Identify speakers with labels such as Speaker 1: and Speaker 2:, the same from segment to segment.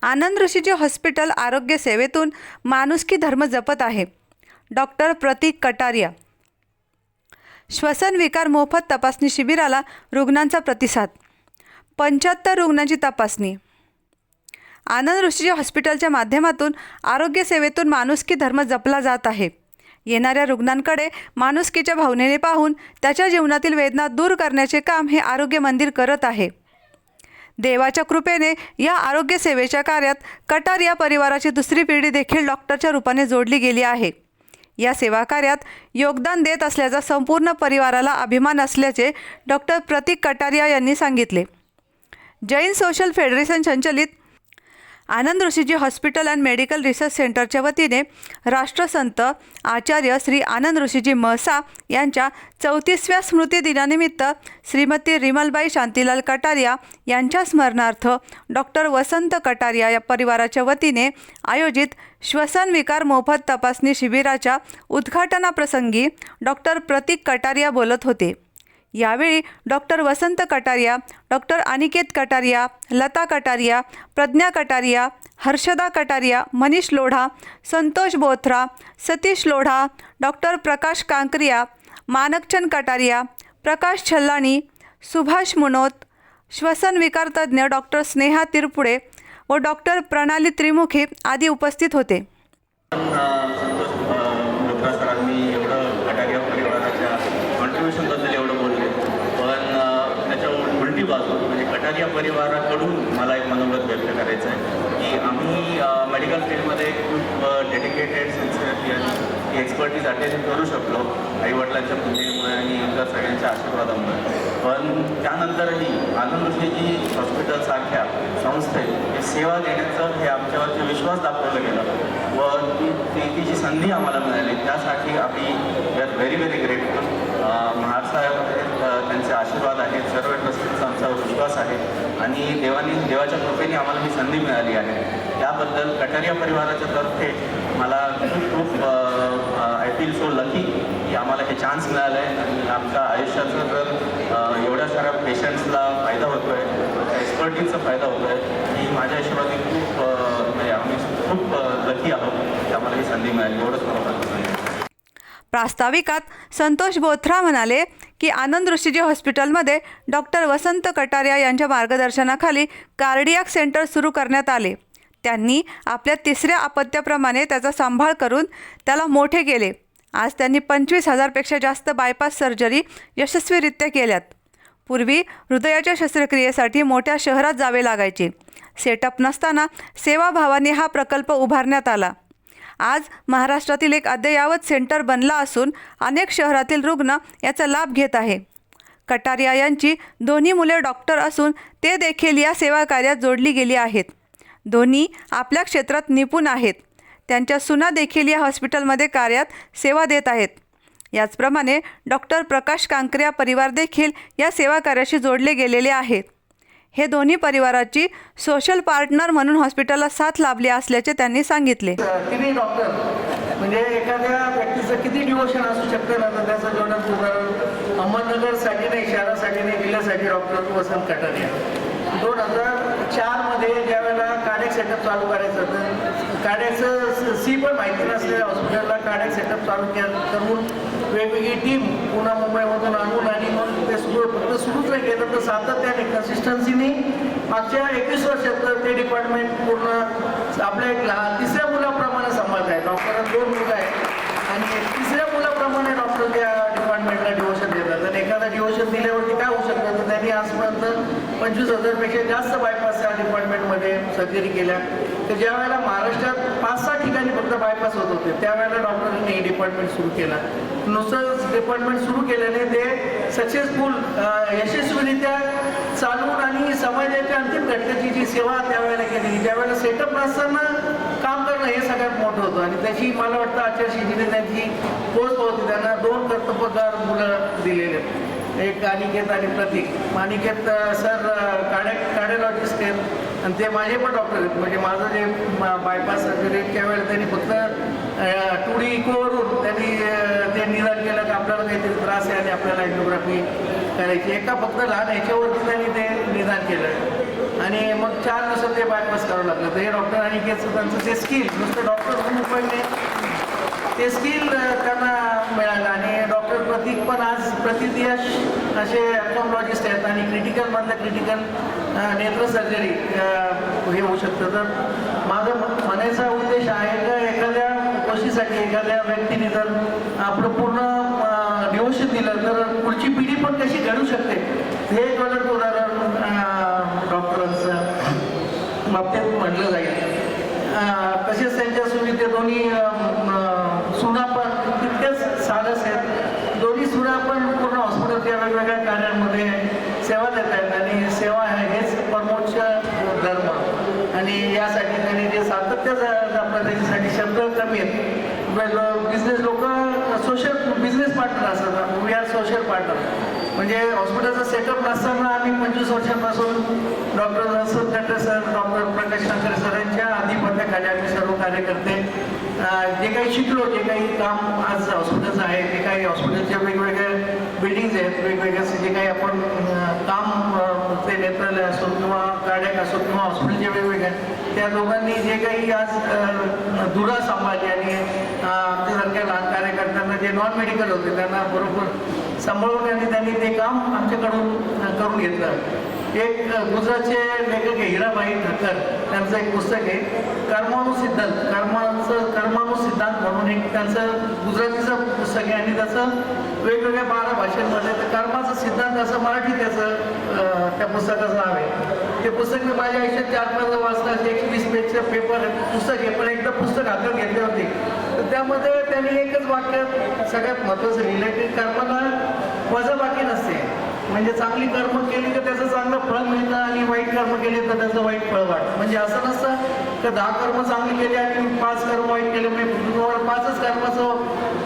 Speaker 1: आनंद Rishiji hospital आरोग्य सेवेतून माणुसकी धर्म जपत आहे. डॉक्टर प्रतीक कटारिया. श्वसन विकार मोफत तपासणी शिबिराला रुग्णांचा प्रतिसाद. 75 रुग्णांची तपासणी. आनंद ऋषीजी हॉस्पिटलच्या माध्यमातून आरोग्य सेवेतून माणुसकी धर्म जपला जात आहे. येणाऱ्या रुग्णांकडे माणुसकीच्या भावनेने पाहून त्याच्या जीवनातील वेदना दूर करण्याचे काम हे आरोग्य मंदिर करत आहे. देवाच्या कृपेने या आरोग्य सेवेच्या कार्यात कटारिया परिवाराची दुसरी पिढी देखील डॉक्टरच्या रूपाने जोडली गेली आहे. या सेवा कार्यात योगदान देत असल्याचा संपूर्ण परिवाराला अभिमान असल्याचे डॉक्टर प्रतीक कटारिया यांनी सांगितले. जैन सोशल फेडरेशन संचलित आनंद Rishiji hospital and medical research सेंटरच्या वतीने राष्ट्रसंत आचार्य श्री आनंद ऋषीजी महसा यांच्या 34व्या स्मृती दिनानिमित्त श्रीमती रिमलबाई शांतीलाल कटारिया यांच्या स्मरणार्थ डॉक्टर वसंत कटारिया या परिवाराच्या वतीने आयोजित श्वसन विकार मोफत तपासणी शिबिराच्या उद्घाटनाप्रसंगी डॉक्टर प्रतीक कटारिया बोलत होते. यावेळी डॉक्टर वसंत कटारिया, डॉक्टर अनिकेत कटारिया, लता कटारिया, प्रज्ञा कटारिया, हर्षदा कटारिया, मनीष लोढा, संतोष बोथरा, सतीश लोढा, डॉक्टर प्रकाश कांकरिया, मानकचंद कटारिया, प्रकाश छल्लाणी, सुभाष मुनोत, श्वसन विकार तज्ज्ञ डॉक्टर स्नेहा तिरपुडे व डॉक्टर प्रणाली त्रिमुखी आदी उपस्थित होते.
Speaker 2: कटारिया परिवाराकडून मला एक मनोगत व्यक्त करायचं आहे की आम्ही मेडिकल फील्डमध्ये खूप डेडिकेटेड सिन्सिअरली आणि एक्सपर्टीज अटेंड करू शकलो आईवडिलांच्या पुण्यामुळे आणि इतर सगळ्यांच्या आशीर्वादामुळे. पण त्यानंतरही आनंद ऋषीजी हॉस्पिटलसारख्या संस्थेत सेवा देण्याचं हे आमच्यावरती विश्वास दाखवला गेला व ती जी संधी आम्हाला मिळाली त्यासाठी आम्ही we are very very grateful. महाराष्ट्रामध्ये त्यांचे आशीर्वाद आहेत, सर्व ट्रस्टींचा आमचा विश्वास आहे आणि देवाच्या कृपेने आम्हाला ही संधी मिळाली आहे. त्याबद्दल कटारिया परिवाराच्या तर्फे मला खूप आय फील सो लकी की आम्हाला हे चान्स मिळालं आहे आणि आमच्या आयुष्याचा जर एवढ्या साऱ्या पेशंट्सला फायदा होतो आहे, एक्सपर्टीजचा फायदा होतो आहे ही माझ्या हिशोबाने आम्ही खूप लकी आहोत की आम्हाला ही संधी मिळाली. एवढंच मला वाटतं.
Speaker 1: प्रास्ताविकात संतोष बोथरा म्हणाले की आनंद ऋषीजी हॉस्पिटलमध्ये डॉक्टर वसंत कटारिया यांच्या मार्गदर्शनाखाली कार्डियाक सेंटर सुरू करण्यात आले. त्यांनी आपल्या 3ऱ्या अपत्याप्रमाणे त्याचा सांभाळ करून त्याला मोठे केले. आज त्यांनी 25,000पेक्षा जास्त बायपास सर्जरी यशस्वीरित्या केल्यात. पूर्वी हृदयाच्या शस्त्रक्रियेसाठी मोठ्या शहरात जावे लागायचे. सेटअप नसताना सेवाभावाने हा प्रकल्प उभारण्यात आला. आज महाराष्ट्रातील एक अद्ययावत सेंटर बनला असून अनेक शहरातील रुग्ण याचा लाभ घेत आहे. कटारिया यांची दोन्ही मुले डॉक्टर असून ते देखील या सेवा कार्यात जोडली गेली आहेत. दोन्ही आपल्या क्षेत्रात निपुण आहेत. त्यांच्या सुना देखील या हॉस्पिटलमध्ये कार्यात सेवा देत आहेत. याचप्रमाणे डॉक्टर प्रकाश कांकरिया परिवार देखील या सेवा कार्याशी जोडले गेलेले आहेत. हे दोन्ही परिवाराची सोशल पार्टनर म्हणून हॉस्पिटलला साथ लाभली असल्याचे त्यांनी सांगितले.
Speaker 3: किती डॉक्टर म्हणजे एखाद्या व्यक्तीचं किती डिवोशन असू शकतं ना, त्याचं जोडण उदाहरण अहमदनगरसाठी नाही, शहरासाठी नाही, जिल्ह्यासाठी डॉक्टर वसंत कटारिया 2004मध्ये ज्या वेळेला कार्डियक सेटअप चालू करायचं होतं, कार्डियकचं सी पण माहिती नसलेल्या हॉस्पिटलला कार्डियक सेटअप चालू करून वेगवेगळी टीम पुन्हा मुंबईमधून आणून आणि मग ते फक्त सुरूच नाही केलं तर सातत्याने कन्सिस्टन्सीने मागच्या 21 वर्षात ते डिपार्टमेंट पूर्ण आपल्या एक 3ऱ्या मुलाप्रमाणे सांभाळत आहे. डॉक्टरांना 2 मुलं आहेत आणि 3ऱ्या मुलाप्रमाणे डॉक्टर त्या डिपार्टमेंटला डिवोशन देतात. आणि एखादा डिवोशन दिल्यावरती काय होऊ शकतं तर त्यांनी आजपर्यंत 25,000पेक्षा जास्त बायपास त्या डिपार्टमेंटमध्ये सर्जरी केल्या. तर ज्या वेळेला महाराष्ट्रात 5-6 ठिकाणी फक्त बायपास होत होते त्यावेळेला डॉक्टरांनी हे डिपार्टमेंट सुरू केला. नुसतं डिपार्टमेंट सुरू केल्याने ते सक्सेसफुल यशस्वीरित्या चालवून आणि समाजाच्या अंतिम घटकाची जी सेवा त्यावेळेला केली त्यावेळेला सेटअप नसताना काम करणं हे सगळ्यात मोठं होतं. आणि त्याची मला वाटतं आचार्यशीजीने त्यांची पोस्ट होती. त्यांना 2 कर्तव्यगार मुलं दिलेले, एक अनिकेत आणि प्रतीक. अनिकेत सर कार्डिओलॉजिस्ट आहेत आणि ते माझे पण डॉक्टर आहेत. म्हणजे माझं जे बायपास सर्जरी त्यावेळेला त्यांनी फक्त 2D इकोवरून त्यांनी ते निदान केलं की आपल्याला काहीतरी त्रास आहे आणि आपल्याला एंजिओग्राफी करायची. एका फक्त लहान ह्याच्यावरती त्यांनी ते निदान केलं आणि मग 4 दिवसात ते बायपास करावं लागलं. तर हे डॉक्टर अनिकेतचं त्यांचं ते स्किल, नुसतं डॉक्टर म्हणून उपयोग नाही, ते स्किल त्यांना मिळालं. आणि डॉक्टर प्रतीक पण आज प्रतिदियश असे ऑप्थॉल्मॉलॉजिस्ट आहेत आणि क्रिटिकलमधलं क्रिटिकल नेत्र सर्जरी हे होऊ शकतं. तर माझं म्हणायचा उद्देश आहे का एखाद्या गोष्टीसाठी एखाद्या व्यक्तीने जर आपलं पूर्ण डिवोशन दिलं तर पुढची पिढी पण कशी घडू शकते हे ज्वलंत उदाहरण डॉक्टरांचं बाबतीत म्हटलं जाईल. तसेच त्यांच्या सुविधे दोन्ही सुना पण तितकेच सारस आहेत. दोन्ही सुना पण पूर्ण हॉस्पिटलच्या वेगवेगळ्या कार्यांमध्ये सेवा देत आहेत आणि सेवा हेच परमोच्च धर्म आणि यासाठी त्यांनी जे सातत्य जपलं त्याच्यासाठी शब्द कमी आहेत. बिझनेस लोक सोशल बिझनेस पार्टनर असतात, वी आर सोशल पार्टनर. म्हणजे हॉस्पिटलचा सेटअप नसताना आम्ही 25 वर्षांपासून डॉक्टर नरसद खट्टे सर, डॉक्टर प्रकाश नांगरे सर यांच्या आधिपत्याखाली आम्ही सर्व कार्यकर्ते जे काही शिकलो, जे काही काम आज हॉस्पिटलचं आहे, जे काही हॉस्पिटलचे वेगवेगळे बिल्डिंग्स आहेत, वेगवेगळे जे काही आपण काम ते नेत्रालय असो किंवा कार्डियाक असो किंवा हॉस्पिटलचे वेगवेगळे, त्या दोघांनी जे काही आज धुरा सांभाळली आणि आमच्यासारख्या लहान कार्यकर्त्यांना जे नॉन मेडिकल होते त्यांना बरोबर सांभाळून आणि त्यांनी ते काम आमच्याकडून करून घेतलं. एक गुजरातचे लेखक आहे हिराबाई ठक्कर, त्यांचं एक पुस्तक आहे कर्मानुसिद्धांत, कर्मानुसिद्धांत म्हणून एक त्यांचं गुजरातीचं पुस्तक आहे आणि त्याचं वेगवेगळ्या 12 भाषांमध्ये कर्माचा सिद्धांत असं मराठी त्याचं त्या पुस्तकाचं नाव आहे. ते पुस्तक मी माझ्या आयुष्यात 4-5 वाजता 120 पेजचं पेपर पुस्तक आहे, पण एकदा पुस्तक हातात घेतले होते तर त्यामध्ये त्यांनी एकच वाक्य सगळ्यात महत्त्वाचं लिहिलं की कर्माला वजाबाकी नसते. म्हणजे चांगली कर्म केली तर त्याचं चांगलं फळ मिळतं आणि वाईट कर्म केले तर त्याचं वाईट फळ वाटतं. म्हणजे असं नसतं तर 10 कर्म चांगली केली आणि 5 कर्म वाईट केले म्हणजे 5च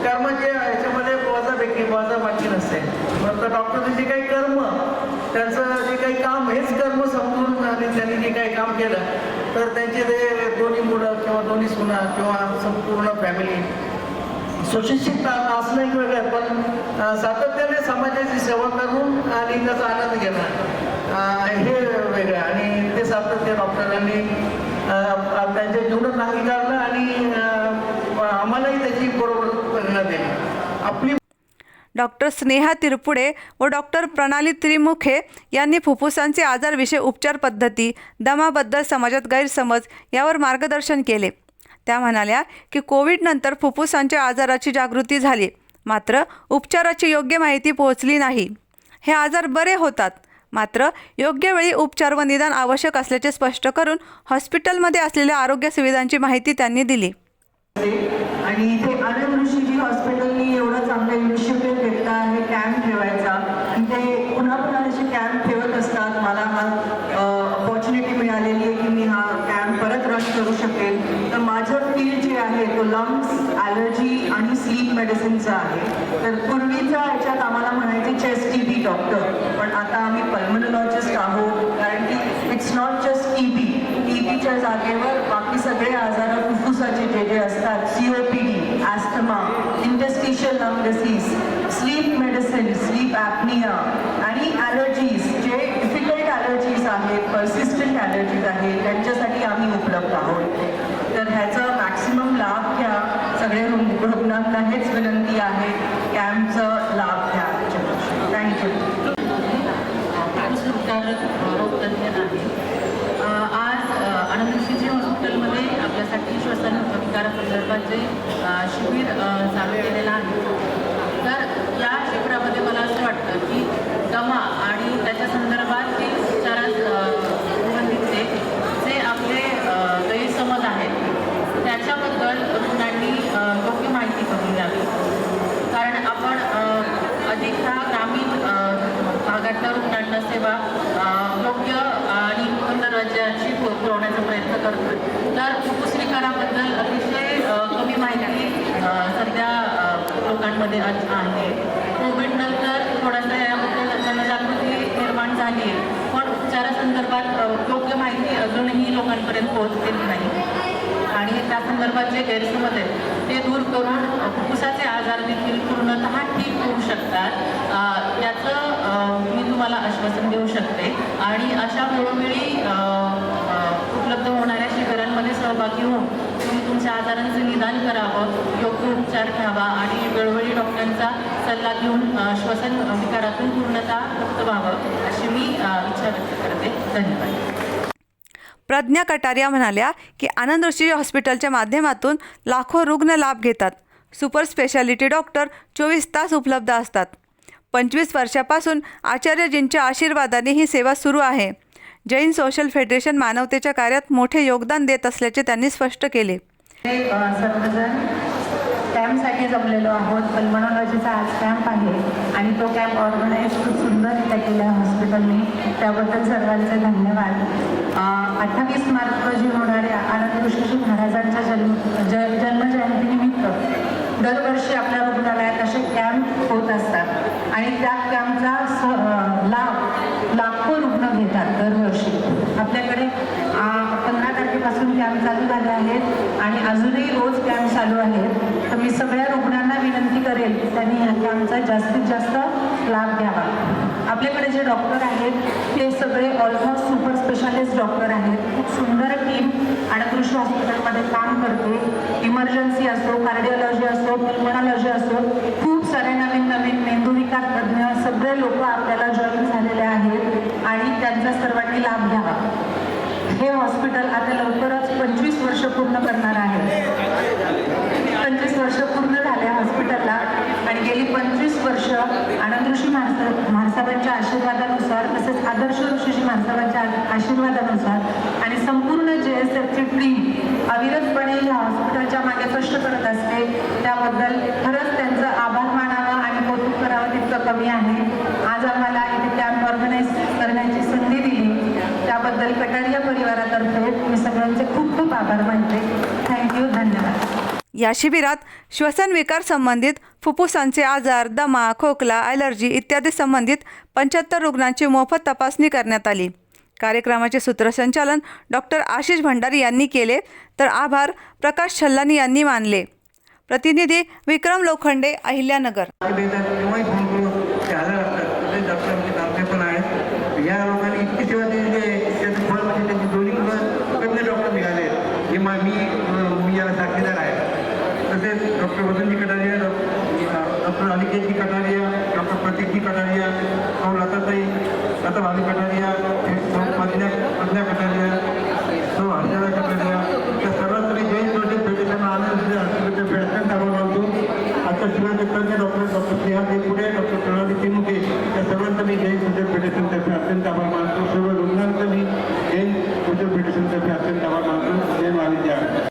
Speaker 3: कर्म जे ह्याच्यामध्ये वजाबाकी नसते. मग डॉक्टरचे जे काही कर्म त्यांचं जे काही काम हेच कर्म समजून आणि त्यांनी जे काही काम केलं तर त्यांचे ते दोन्ही मुलं किंवा दोन्ही सुना किंवा संपूर्ण फॅमिली सुशिक्षित असणं एक वेगळं, पण सातत्याने समाजाची सेवा करून आणि त्याचा आनंद घेणं हे वेगळं आणि ते सातत्य डॉक्टरांनी त्यांच्या जीवनात अंगीकारलं आणि आम्हालाही त्याची बरोबर प्रेरणा दिली. आपली
Speaker 1: डॉक्टर स्नेहा तिरपुडे व डॉक्टर प्रणाली त्रिमुखे यांनी फुफ्फुसांचे आजारविषयी उपचार पद्धती, दमाबद्दल समाजात गैरसमज यावर मार्गदर्शन केले. त्या म्हणाल्या की कोविडनंतर फुफ्फुसांच्या आजाराची जागृती झाली, मात्र उपचाराची योग्य माहिती पोहोचली नाही. हे आजार बरे होतात, मात्र योग्य वेळी उपचार व निदान आवश्यक असल्याचे स्पष्ट करून हॉस्पिटलमध्ये असलेल्या आरोग्य सुविधांची माहिती त्यांनी दिली.
Speaker 4: आणि इथे आनंद ऋषीजी हॉस्पिटलनी एवढा चांगला इनिशिएटिव्ह घेतला आहे कॅम्प ठेवायचा आणि ते पुन्हा पुन्हा असे कॅम्प ठेवत असतात. मला हा अपॉर्च्युनिटी मिळालेली आहे की मी हा कॅम्प परत रन करू शकेल. तर माझं फील्ड जे आहे तो लंग्स, ॲलर्जी आणि स्लीप मेडिसिनचं आहे. तर पूर्वीच्या ह्याच्यात आम्हाला म्हणायचे चेस्ट टीबी डॉक्टर, पण आता आम्ही पल्मोनॉलॉजिस्ट आहोत कारण की इट्स नॉट जस्ट टीबी. टीबीच्या जागेवर बाकी सगळे आजार फुफ्फुसाचे जे असतात, COPD, asthma, interstitial lung disease, sleep medicine, sleep apnoea आणि ॲलर्जीज जे डिफिकल्ट ॲलर्जीज आहेत, पर्सिस्टंट ॲलर्जीज आहेत, त्यांच्यासाठी आम्ही उपलब्ध आहोत. तर ह्याचा मॅक्सिमम लाभ घ्या. सगळे रुग्णांना हेच विनंती आहे, कॅम्पचा लाभ घ्या. थँक्यू.
Speaker 5: आज आनंद ऋषीजी हॉस्पिटलमध्ये आपल्यासाठी श्वसन विकारासंदर्भात जे शिबिर चालू केलेलं आहे. तर या शिबिरामध्ये मला असं वाटतं की दमा आणि त्याच्या संदर्भातील उपचारासंबंधीचे जे आपले गैरसमज आहेत त्याच्याबद्दल रुग्णांनी योग्य माहिती करून द्यावी. कारण आपण अधिकता ग्रामीण भागातल्या रुग्णांना सेवा योग्य आणि उत्तम दर्जाची पुरवण्याचा प्रयत्न करतो. तर फुफ्फुस विकाराबद्दल अतिशय कमी माहिती सध्या लोकांमध्ये आहे. कोविडनंतर थोडासा याबद्दल जनजागृती निर्माण झाली आहे, पण उपचारासंदर्भात योग्य माहिती अजूनही लोकांपर्यंत पोहोचलेली नाही. आणि त्या संदर्भात जे गैरसमज आहेत ते दूर करून फुफ्फुसाचे आजार देखील पूर्णतः ठीक होऊ शकतात, याचं मी तुम्हाला आश्वासन देऊ शकते. आणि अशा वेळोवेळी उपलब्ध होणाऱ्या शिबिरांमध्ये सहभागी होऊन तुम्ही तुमच्या आजारांचं निदान करावं, योग्य उपचार घ्यावा आणि वेळोवेळी डॉक्टरांचा सल्ला घेऊन श्वसन विकारातून पूर्णतः मुक्त व्हावं अशी मी इच्छा व्यक्त करते. धन्यवाद.
Speaker 1: प्रज्ञा कटारिया म्हणाल्या की आनंद ऋषी हॉस्पिटलच्या माध्यमातून लाखो रुग्ण लाभ घेतात. सुपर स्पेशालिटी डॉक्टर 24 तास उपलब्ध असतात. 25 वर्षापासून आचार्यजींच्या आशीर्वादाने ही सेवा सुरू आहे. जैन सोशल फेडरेशन मानवतेच्या कार्यात मोठे योगदान देत असल्याचे त्यांनी स्पष्ट केले.
Speaker 6: सर्वजण कॅम्पसाठी जमलेलो आहोत. पल्मोनॉलॉजीचा आज कॅम्प आहे आणि तो कॅम्प ऑर्गनाईज खूप सुंदररित्या केला आहे हॉस्पिटलने. त्याबद्दल सर्वांचे धन्यवाद. 28 मार्च रोजी होणाऱ्या आनंद ऋषी महाराजांच्या जन्मजयंतीनिमित्त दरवर्षी आपल्या रुग्णालयात असे कॅम्प होत असतात आणि त्या कॅम्पचा लाभ लाखो रुग्ण घेतात दरवर्षी. आपल्याकडे 15 तारखेपासून कॅम्प चालू झाले आहेत आणि अजूनही रोज कॅम्प चालू आहेत. तर मी सगळ्या रुग्णांना विनंती करेल की त्यांनी ह्या कॅम्पचा जास्तीत जास्त लाभ घ्यावा. आपल्याकडे जे डॉक्टर आहेत ते सगळे ऑलमोस्ट सुपर स्पेशालिस्ट डॉक्टर आहेत. खूप सुंदर टीम आनंद ऋषी हॉस्पिटलमध्ये काम करते. इमर्जन्सी असो, कार्डिओलॉजी असो, पल्मोनॉलॉजी असो, खूप सारे नवीन मेंदूविकार तज्ज्ञ सगळे लोक आपल्याला जॉईन झालेले आहेत आणि त्यांचा सर्वांनी लाभ घ्यावा. हे हॉस्पिटल आता लवकरच 25 वर्ष पूर्ण करणार आहे. 25 वर्ष पूर्ण झाले हॉस्पिटलला आणि गेली 25 वर्ष आनंद ऋषी महासाहेबांच्या आशीर्वादानुसार तसेच आदर्श ऋषीजी महासाहेबांच्या आशीर्वादानुसार आणि संपूर्ण JSFची टीम अविरतपणे या हॉस्पिटलच्या मागे कष्ट करत असते. त्याबद्दल खरंच त्यांचं आभार मानावं आणि कौतुक करावं तितकं कमी आहे. आज आम्हाला इथे कॅम्प ऑर्गनाईज करण्याची संधी दिली त्याबद्दल कटारिया परिवारातर्फे मी सगळ्यांचे खूप खूप आभार मानते. थँक्यू. धन्यवाद.
Speaker 1: या शिबिरात श्वसन विकार संबंधित, फुफ्फुसांचे आजार, दमा, खोकला, ॲलर्जी इत्यादी संबंधित 75 रुग्णांची मोफत तपासणी करण्यात आली. कार्यक्रमाचे सूत्रसंचालन डॉक्टर आशिष भंडारी यांनी केले तर आभार प्रकाश छल्लानी यांनी मानले. प्रतिनिधी विक्रम लोखंडे, अहिल्यानगर.